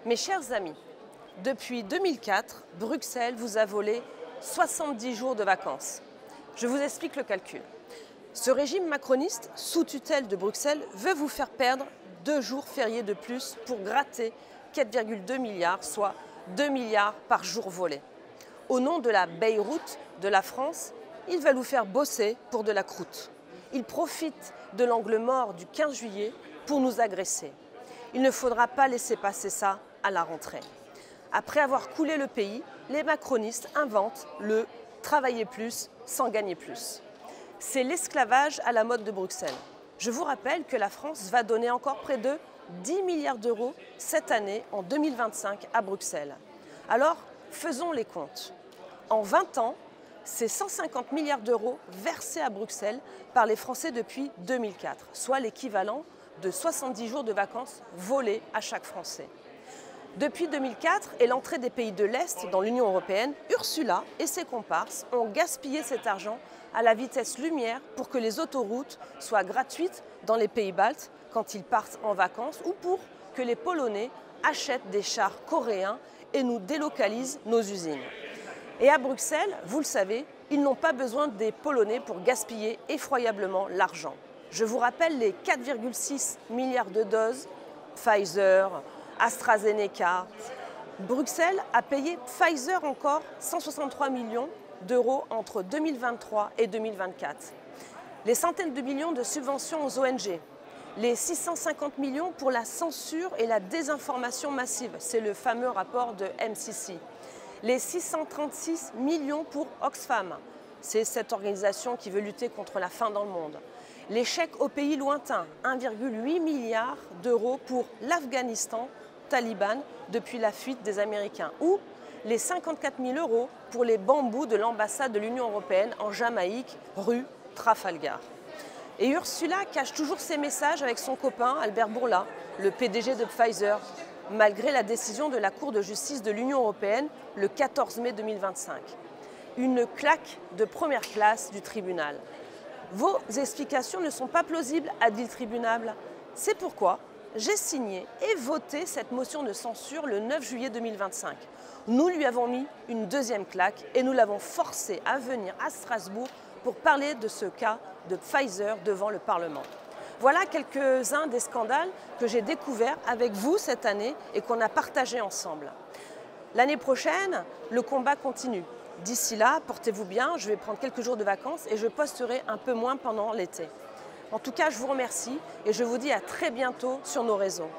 Mes chers amis, depuis 2004, Bruxelles vous a volé 70 jours de vacances. Je vous explique le calcul. Ce régime macroniste, sous tutelle de Bruxelles, veut vous faire perdre 2 jours fériés de plus pour gratter 4,2 milliards, soit 2 milliards par jour volé. Au nom de la Beyrouth de la France, il va vous faire bosser pour de la croûte. Il profite de l'angle mort du 15 juillet pour nous agresser. Il ne faudra pas laisser passer ça à la rentrée. Après avoir coulé le pays, les macronistes inventent le « travailler plus sans gagner plus ». C'est l'esclavage à la mode de Bruxelles. Je vous rappelle que la France va donner encore près de 10 milliards d'euros cette année, en 2025, à Bruxelles. Alors, faisons les comptes. En 20 ans, c'est 150 milliards d'euros versés à Bruxelles par les Français depuis 2004, soit l'équivalent de 70 jours de vacances volés à chaque Français. Depuis 2004 et l'entrée des pays de l'Est dans l'Union européenne, Ursula et ses comparses ont gaspillé cet argent à la vitesse lumière pour que les autoroutes soient gratuites dans les pays baltes quand ils partent en vacances ou pour que les Polonais achètent des chars coréens et nous délocalisent nos usines. Et à Bruxelles, vous le savez, ils n'ont pas besoin des Polonais pour gaspiller effroyablement l'argent. Je vous rappelle les 4,6 milliards de doses Pfizer, AstraZeneca. Bruxelles a payé Pfizer encore 163 millions d'euros entre 2023 et 2024. Les centaines de millions de subventions aux ONG. Les 650 millions pour la censure et la désinformation massive. C'est le fameux rapport de MCC. Les 636 millions pour Oxfam. C'est cette organisation qui veut lutter contre la faim dans le monde. Les chèques aux pays lointains, 1,8 milliard d'euros pour l'Afghanistan taliban depuis la fuite des Américains. Ou les 54 000 euros pour les bambous de l'ambassade de l'Union européenne en Jamaïque, rue Trafalgar. Et Ursula cache toujours ses messages avec son copain Albert Bourla, le PDG de Pfizer, malgré la décision de la Cour de justice de l'Union européenne le 14 mai 2025. Une claque de première classe du tribunal. Vos explications ne sont pas plausibles, a dit le tribunal. C'est pourquoi j'ai signé et voté cette motion de censure le 9 juillet 2025. Nous lui avons mis une deuxième claque et nous l'avons forcé à venir à Strasbourg pour parler de ce cas de Pfizer devant le Parlement. Voilà quelques-uns des scandales que j'ai découverts avec vous cette année et qu'on a partagés ensemble. L'année prochaine, le combat continue. D'ici là, portez-vous bien, je vais prendre quelques jours de vacances et je posterai un peu moins pendant l'été. En tout cas, je vous remercie et je vous dis à très bientôt sur nos réseaux.